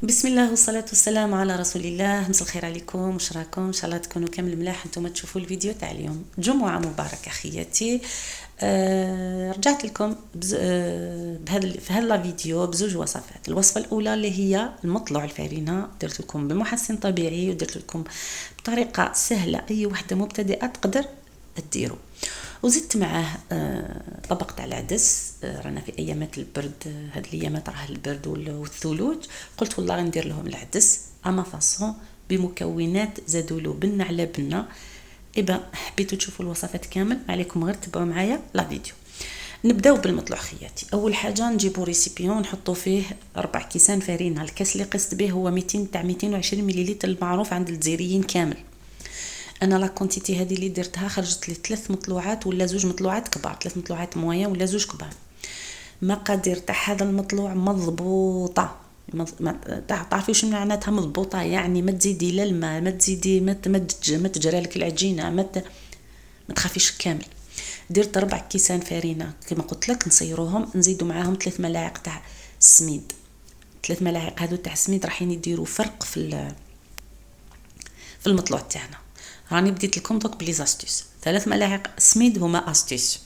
بسم الله والصلاة والسلام على رسول الله. مساء الخير عليكم، واش راكم؟ ان شاء الله تكونوا كامل ملاح انتم تشوفوا الفيديو تاع اليوم. جمعة مباركة خياتي. رجعت لكم في هذا الفيديو بزوج وصفات. الوصفة الأولى اللي هي المطلوع الفارينة، درت لكم بمحسن طبيعي ودرت لكم بطريقة سهلة أي وحدة مبتدئة تقدر تديرو. وزدت معاه طبق تاع العدس. رانا في ايامات البرد، هاد الايامات راه البرد والثلوج. قلت والله غندير لهم العدس اما فاصون بمكونات زادولو بنه على بنه. اذا حبيتوا تشوفوا الوصفات كامل ما عليكم غير تبعوا معايا لا فيديو. نبداو بالمطلوع خياتي. اول حاجه نجيبوا ريسيبيون نحطوا فيه 4 كيسان فرينه. الكاس اللي قست به هو 200 تاع 220 مليلتر المعروف عند الجزائريين كامل. انا لا كونتيتي هذه اللي درتها خرجت لي 3 مطلوعات ولا 2 مطلوعات كبار، 3 مطلوعات مويا ولا 2 كبار. مقادير تاع هذا المطلوع مضبوطه. تعرفي واش معناتها مضبوطه؟ يعني ما تزيدي لا الماء، ما تزيدي ما تجرى لك العجينه، ما تخافيش كامل. درت 4 كيسان فرينه كما قلت لك، نصيروهم نزيدوا معاهم 3 ملاعق تاع السميد. 3 ملاعق هذو تاع السميد راح يديروا فرق في المطلوع تاعنا. راني بديت لكم دوك بلي زاستيس. 3 ملاعق سميد هما استيس.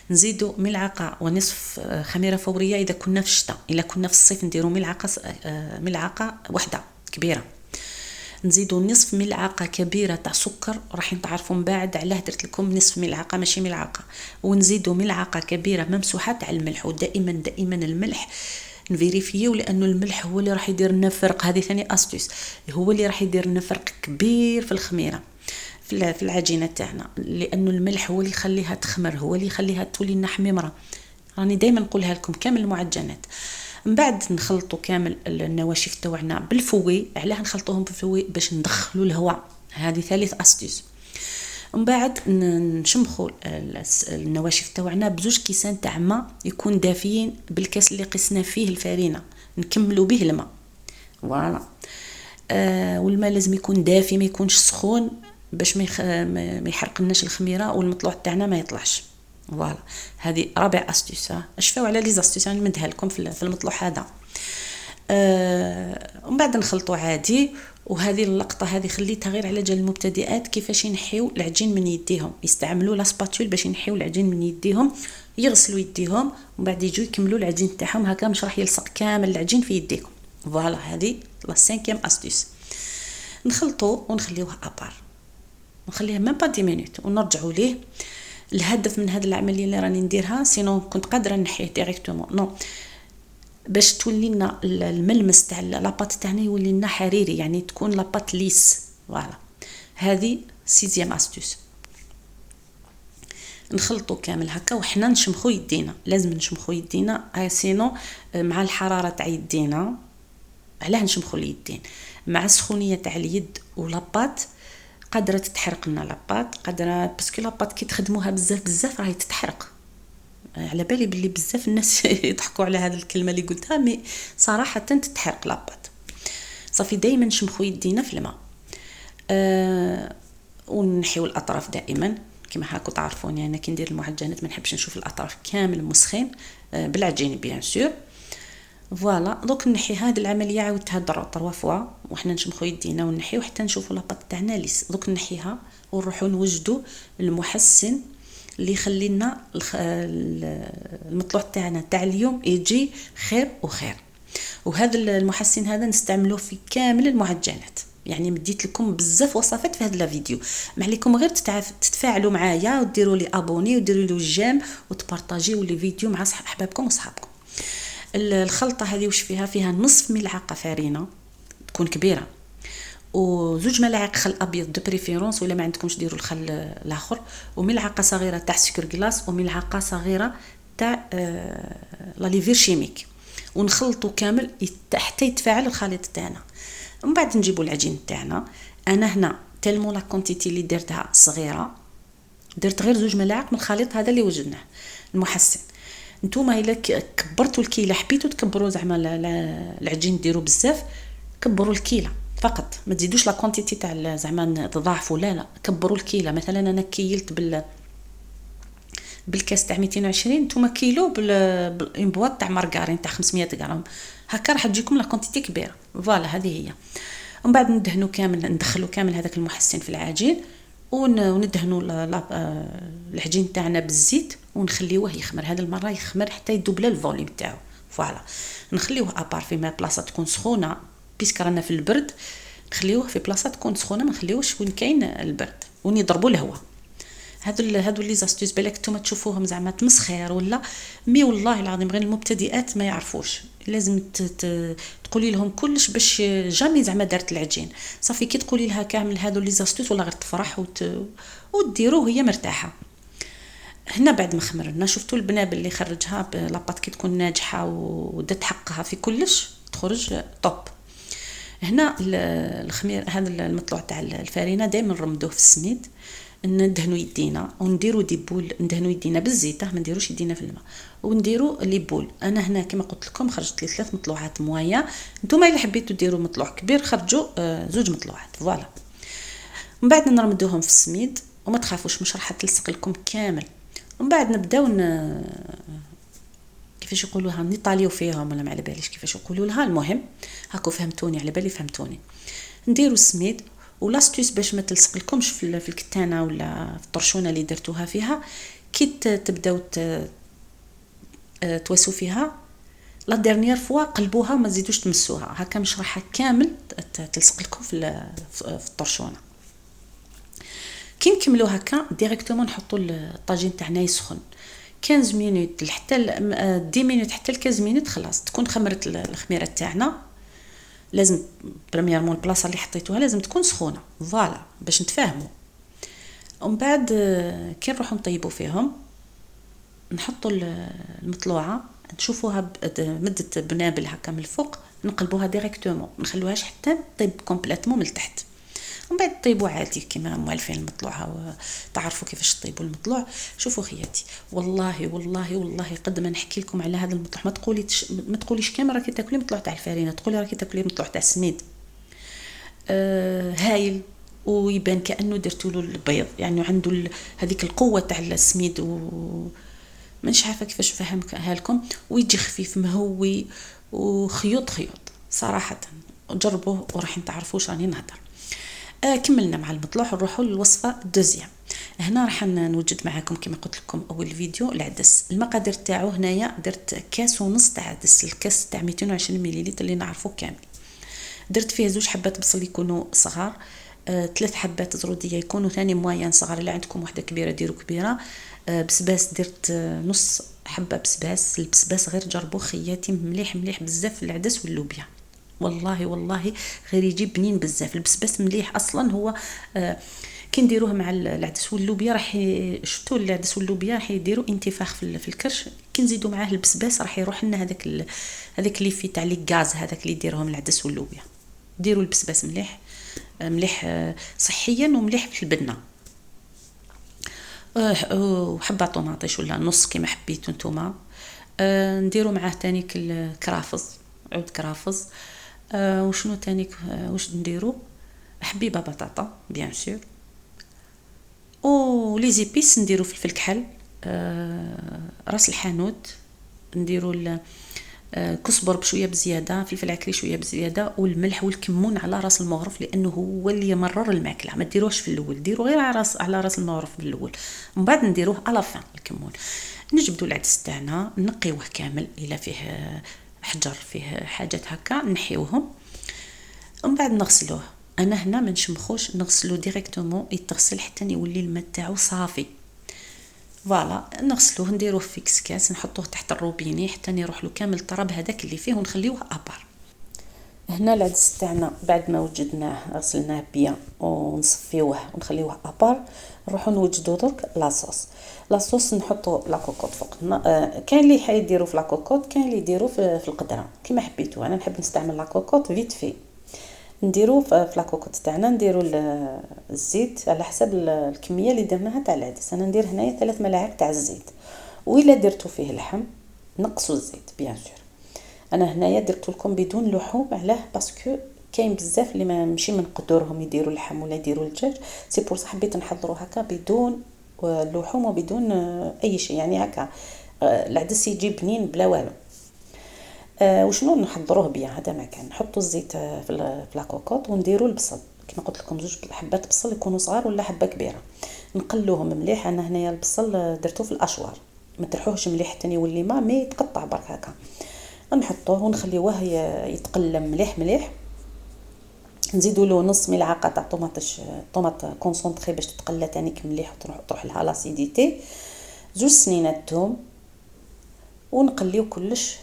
نزيدوا ملعقه ونصف خميره فوريه اذا كنا في الشتاء. الا كنا في الصيف نديروا ملعقه واحده كبيره. نزيدوا نصف ملعقه كبيره تاع سكر، راح تعرفوا من بعد علاه درت لكم نصف ملعقه ماشي ملعقه. ونزيدوا ملعقه كبيره ممسوحه تاع الملح. ودائما الملح نفيريفيو، لانه الملح هو اللي راح يدير لنا فرق. هذه ثاني استيس، هو اللي راح يدير لنا فرق كبير في الخميره في العجينه تاعنا، لانه الملح هو اللي يخليها تخمر، هو اللي يخليها تولي لنا حميمره. راني دائما نقولها لكم كامل المعجنات. من بعد نخلطوا كامل النواشف تاعنا بالفوي. علاه نخلطوهم بالفوي؟ باش ندخلوا الهواء. هذه ثالث استيس. ومن بعد نشمخوا النواشف تاعنا بزوج كيسان تاع ماء يكون دافيين بالكاس اللي قسنا فيه الفرينه، نكملوا به الماء. فوالا. والماء لازم يكون دافي ما يكونش سخون، باش ما يحرقناش الخميره والمطلوع تاعنا ما يطلعش. فوالا. هذه رابع استيس. اشفاو على لي زاستيس راني مدها لكم في المطلوع هذا. ومن بعد نخلطوا عادي. وهذه اللقطه هذه خليتها غير على جال المبتدئات، كيفاش ينحيو العجين من يديهم. يستعملوا لا سباتول باش ينحيو العجين من يديهم، يغسلوا يديهم ومن بعد يجوا يكملوا العجين تاعهم هكا، مش راح يلصق كامل العجين في يديكم. فوالا. هذه لا 5 استيس. نخلطوا ونخليوه ابار، نخليها ميم با 10 مينوت ونرجعوا ليه. الهدف من هذه العمليه اللي راني نديرها، سينو كنت قادره نحيه ديريكتومون، نو، باش تولي لنا الملمس تاع لاباط تاعنا يولي لنا حريري، يعني تكون لاباط ليس. فوالا. هذه 6 استيس. نخلطوا كامل هكا وحنا نشمخوا يدينا. لازم نشمخوا يدينا، سينو مع الحراره تاع يدينا. علاه نشمخوا اليدين؟ مع السخونيه تاع اليد ولاباط قادره تتحرق لنا لاباط، قادره باسكو لاباط كي تخدموها بزاف راهي تتحرق. على بالي باللي بزاف الناس يضحكوا على هذه الكلمه اللي قلتها، مي صراحه تتحرق لاباط. صافي دائما نشمخوا يدينا في الماء. ونحيو الاطراف دائما كما هاكو تعرفوني انا كي ندير المعجنات ما نحبش نشوف الاطراف كامل مسخين بالعجين بيان سور. فوالا. دوك نحي هذه العمليه عاودتها 3 فوا وحنا نشمخوا يدينا ونحيو حتى نشوفوا لاباط تاعنا ليس. دوك نحيها ونروحوا نوجدوا المحسن اللي يخلي لنا المطلوع تاعنا تاع اليوم يجي خير وخير. وهذا المحسن هذا نستعملوه في كامل المعجنات. يعني مديت لكم بزاف وصفات في هذا الفيديو، ما عليكم غير تتفاعلوا معايا وديروا لي ابوني وديروا لي جيم وتبارطاجيوا لي فيديو مع احبابكم وصحابكم. الخلطه هذه وش فيها نصف ملعقه فرينه تكون كبيره، وزوج ملاعق خل ابيض دو بريفيرونس، ولا ما عندكمش ديروا الخل الاخر، وملعقه صغيره تاع سكر كلاص، وملعقه صغيره تاع لا ليفير شيميك. ونخلطوا كامل حتى يتفاعل الخليط تاعنا. ومن بعد نجيبوا العجين تاعنا. انا هنا تلمو لا كونتيتي اللي درتها صغيره، درت غير 2 ملاعق من الخليط هذا اللي وجدناه المحسن. نتوما الا كبرتوا الكيله حبيتوا تكبروا زعما العجين ديروا بزاف، كبروا الكيله فقط، ما تزيدوش لا كونتيتي تاع زعما تضاعفوا، لا كبروا الكيله. مثلا انا كيلت بالكاس تاع 220 نتوما كيلو اون بواط تاع مارغارين تاع 500 غرام هكا راح تجيكم لا كونتيتي كبيره. فوالا هذه هي. ومن بعد ندهنوا كامل، ندخلوا كامل هذاك المحسن في العجين وندهنوا العجين تاعنا بالزيت ونخليوه يخمر. هذه المره يخمر حتى يدوبل الفوليوم تاعو. فوالا نخليوه ابار في بلاصه تكون سخونه، بيسك رانا في البرد نخليوه في بلاصه تكون سخونه، ما نخليوش وين كاين البرد ونضربوا الهواء. هادو لي زاستوس بالك نتوما تشوفوهم زعما تمسخير ولا مي، والله العظيم غير المبتدئات ما يعرفوش. لازم تقولي لهم كلش باش جامي زعما دارت العجين صافي. كي تقولي لها كامل هادو لي زاستوس ولا غير تفرح وديروه هي مرتاحه. هنا بعد ما خمرنا شفتوا البنابل اللي خرجها لاباط كي تكون ناجحه ودات حقها في كلش تخرج طوب. هنا الخمير هذا المطلوع تاع الفارينه دائما نرمدوه في السميد، ندهنوا يدينا ونديروا دي بول، ندهنوا يدينا بالزيت ما نديروش يدينا في الماء، ونديروا لي بول. انا هنا كما قلت لكم خرجت لي 3 مطلوعات موايا، نتوما الا حبيتوا ديروا مطلوع كبير خرجوا 2 مطلوعات. فوالا من بعد نرمدوهم في السميد وما تخافوش مش راح تلصق لكم كامل. ومن بعد نبداو كيفاش يقولوها نطاليو فيهم ولا ما على باليش كيفاش يقولوا لها. المهم هاكو فهمتوني، على بالي فهمتوني. نديروا السميد ولاستيس باش ما تلصق لكمش في الكتانه ولا في الطرشونه اللي درتوها فيها. كي تبداو توسوا فيها لا ديرنيير فوا قلبوها وما تزيدوش تمسوها هكا، مش راح كامل تلصق لكم في الطرشونه. كي نكملوا هكا ديريكتومون نحطوا الطاجين تاعنا يسخن 15 مينوت حتى 10 مينوت حتى 15 مينوت خلاص تكون خمرت الخميره تاعنا. لازم بريميرمون البلاصه اللي حطيتوها لازم تكون سخونه فوالا باش نتفاهموا. ومن بعد كي نروحوا نطيبوا فيهم نحطوا المطلوعه نشوفوها مدت بنابل هكا من الفوق، نقلبوها ديريكتومون نخلوهاش حتى طيب كومبليتمون من التحت. ومن بعد طيبوا عادي كيما موالفين المطلوعه وتعرفوا كيفاش طيبوا المطلوع. شوفوا خياتي والله والله والله قد ما نحكي لكم على هذا المطلوع ما تقوليش كامل راكي تاكلي مطلوع تاع الفارينه، تقولي راكي تاكلي مطلوع تاع السميد. هايل ويبان كانه درتوا له البيض، يعني عنده هذيك القوه تاع السميد مانيش عارفه كيفاش نفهمها لكم. ويجي خفيف مهوي وخيوط صراحه. جربوه وراح تعرفوا راني نهضر. كملنا مع المطلوع نروحوا للوصفه الدوزيام. هنا راح نوجد معكم كما قلت لكم اول فيديو العدس. المقادير تاعو هنايا درت كاس ونص تاع عدس، الكاس تاع 220 مليلتر اللي نعرفه كامل. درت فيه 2 حبات بصل يكونوا صغار، 3 حبات زروديه يكونوا ثاني موين صغار، اللي عندكم وحده كبيره ديروا كبيره. بسباس درت نص حبه بسباس. البسباس غير جربوه خياتي مليح مليح بزاف في العدس واللوبيا، والله والله غير يجيب بنين بزاف. البسباس مليح اصلا هو كي نديروه مع العدس واللوبيا راح شفتوا العدس واللوبيا راح يديروا انتفاخ في الكرش. كي نزيدوا معاه البسباس راح يروح لنا هذاك اللي فيه تاع لي غاز هذاك اللي يديرهم العدس واللوبيا. ديروا البسباس مليح مليح صحيا ومليح في البنه. وحبه طوماطيش ولا نص كما حبيتوا نتوما. نديروا معاه تانيك الكرافز، عود كرافز. وشنو تانيك واش نديروا حبيبه بطاطا بيان سور. ولي زيبيس نديروا فلفل كحل، راس الحانوت، نديروا كزبر بشويه بزياده، فلفل عكري شويه بزياده، والملح والكمون على راس المغرف لانه هو اللي يمرر الماكله. ما ديروش في الاول، ديروا غير على راس المغرف في الاول، من بعد نديروه على فان الكمون. نجبدوا العدس تاعنا نقيوه كامل الا فيه حجر فيه حاجات هكا نحيوهم، ومن بعد نغسلوه. انا هنا ما نشمخوش، نغسلو ديريكتومون يتغسل حتى يولي الماء تاعو صافي. فوالا نغسلوه نديروه في كاس نحطوه تحت الروبيني حتى يروح له كامل الطراب هذاك اللي فيه ونخليوه ابار. هنا العدس تاعنا بعد ما وجدناه غسلناه بيان ونصفيوه ونخليوه ابار، نروحوا نوجدوا درك لاصوص نحطوا لاكوكوط فوق. كاين اللي حيديروا في لاكوكوط، كاين اللي يديروا في القدره كما حبيتوا. انا نحب نستعمل لاكوكوط فيت في. نديروا في لاكوكوط تاعنا نديروا الزيت على حسب الكميه اللي درناها تاع العدس. انا ندير هنايا 3 ملاعق تاع الزيت، والا درتوا فيه اللحم نقصوا الزيت بيان سور. انا هنايا درت لكم بدون لحوم، علاه باسكو كاين بزاف اللي ما ماشي من قدورهم يديروا اللحم ولا يديروا الدجاج، سي بور صح حبيت نحضروا هكا بدون اللحوم وبدون اي شيء، يعني هكا العدس يجي بنين بلا والو. وشنو نحضروه بيان، هذا ما كان نحطوا الزيت في لاكوكوط ونديروا البصل كما قلت لكم، زوج حبات بصل يكونوا صغار ولا حبه كبيره، نقلوهم مليح. انا هنايا البصل درتو في الاشوار، ما ترحوهش مليح حتى يولي ما يتقطع برك هكا. نحطوه ونخليوه يتقلم مليح مليح. نزيدوا له نص ملعقه تاع طوماط كونسونطري باش تتقلى تانيك مليح وتروح لها لاسيديتي. زوج سنينات توم، ونقليو كلش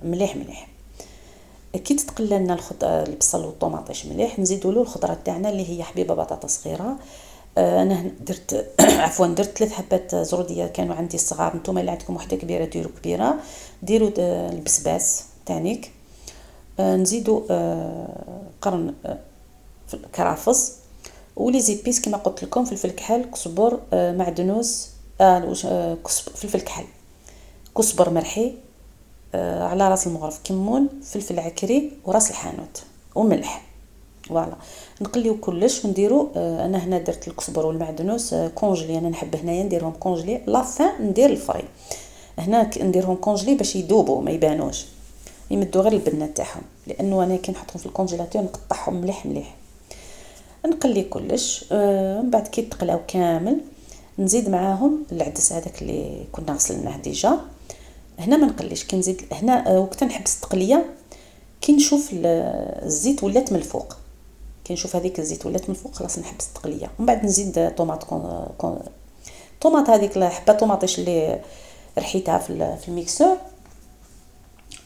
مليح مليح. كي تتقلى لنا البصل والطوماطيش مليح، نزيدوا له الخضره تاعنا اللي هي حبيبه بطاطا صغيره. انا درت عفوا درت 3 حبات زروديه كانوا عندي صغار، نتوما اللي عندكم وحده كبيره ديروا كبيره. ديروا البسباس تانيك. نزيدوا قرن كرافس ولي زيبيس كما قلت لكم، فلفل كحل، كزبر، معدنوس، فلفل كحل، كزبر مرحي، على راس المغرف كمون، فلفل عكري وراس الحانوت وملح. فوالا نقليو كلش ونديرو. انا هنا درت الكزبر والمعدنوس كونجلي، انا نحب هنايا نديرهم كونجلي، لافان ندير الفري. هنا نديرهم كونجلي باش يذوبوا ما يبانوش، يمدوا غير البنه تاعهم، لانه انا كي نحطهم في الكونجيلاتور نقطعهم مليح مليح. نقلي كلش. من بعد كي تقلاو كامل نزيد معاهم العدس هذاك اللي كنا غسلناه ديجا. هنا ما نقليش، كي نزيد هنا وقت نحبس التقليه كي نشوف الزيت ولات من الفوق، كي نشوف هذيك الزيت ولات من الفوق خلاص نحبس التقليه. ومن بعد نزيد طوماط هذيك حبه طوماطيش اللي رحيتها في الميكسور،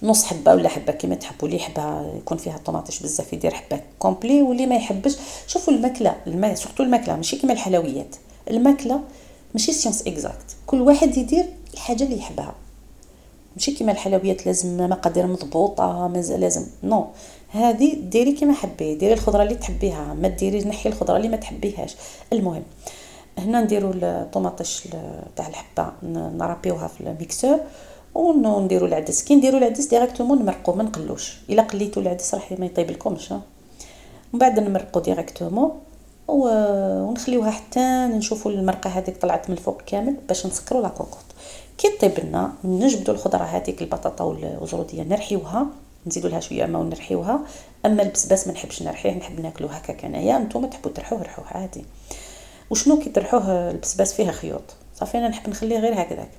نص حبه ولا حبه كيما تحبوا، لي حبه يكون فيها طوماطيش بزاف يدير حبه كومبلي، واللي ما يحبش. شوفوا الماكله سورتو الماكله ماشي كيما الحلويات، الماكله ماشي سيونس اكزاكت، كل واحد يدير الحاجه اللي يحبها، ماشي كيما الحلويات لازم مقادير مضبوطه لازم نو. هذه ديري كيما حبي، ديري الخضره اللي تحبيها، ما ديري نحي الخضره اللي ما تحبيهاش. المهم هنا نديروا الطوماطيش تاع الحبه نرابيوها في الميكسور، ونديروا العدس. كي نديروا العدس ديريكتومون نمرقوا، ما نقلوش، الا قليتوا العدس راح ما يطيب لكمش. من بعد نمرقوا ديريكتومون ونخليوها حتى نشوفوا المرقه هذيك طلعت من الفوق كامل باش نسكروا لا كوكوط. كي طيب لنا نجبدوا الخضره هذيك البطاطا والزروديه نرحيوها، نزيدوا لها شويه ماء ونرحيوها. اما البسباس ما نحبش نرحيه، نحب ناكلو هكا كنايا، نتوما تحبوا ترحوه رحوه عادي. وشنو كي ترحوه البسباس فيها خيوط، صافي انا نحب نخليه غير هكذاك.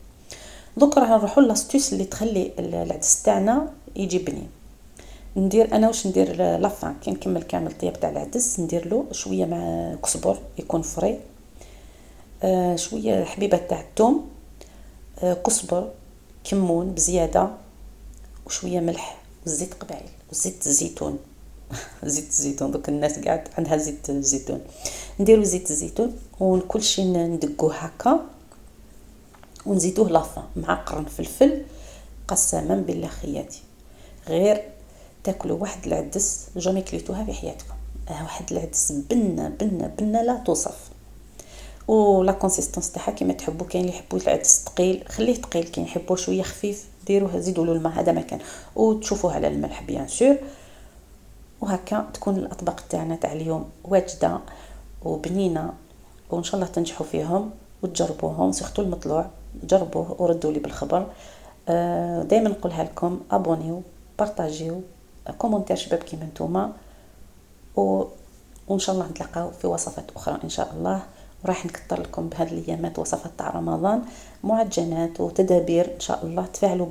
دوك راح نروحوا لاستيس اللي تخلي العدس تاعنا يجي بنين. ندير انا واش ندير لافان كي نكمل كامل الطياب تاع العدس، ندير له شويه مع كزبر يكون فري، شويه حبيبه تاع الثوم، كزبر، كمون بزياده، وشويه ملح، وزيت قبعيل وزيت الزيتون زيت الزيتون، دوك الناس قاعد عندها زيت الزيتون، نديرو زيت الزيتون وكل شيء ندقوه هكا، ونزيدوه لافان مع قرن فلفل. قسما بالله خياتي غير تاكلوا واحد العدس جامي كليتوها في حياتكم. واحد العدس بنه بنه بنه لا توصف. ولا كونسيستونس تاعها كيما تحبوا، كاين اللي يحبوا العدس ثقيل خليه ثقيل، كاين يحبوا شويه خفيف ديروه، زيدوا له الماء هذا مكان، وتشوفوه على الملح بيان سور. وهكا تكون الاطباق تاعنا تاع اليوم واجده وبنينه، وان شاء الله تنجحوا فيهم وتجربوهم، سيرتو المطلوع جربوه وردوا لي بالخبر. دائما نقولها لكم، ابونيو، بارطاجيو، كومونتير شباب كيما نتوما، وان شاء الله نتلاقاو في وصفات اخرى ان شاء الله. وراح نكثر لكم بهذه الايامات وصفات تاع رمضان، معجنات وتدابير ان شاء الله. تفاعلوا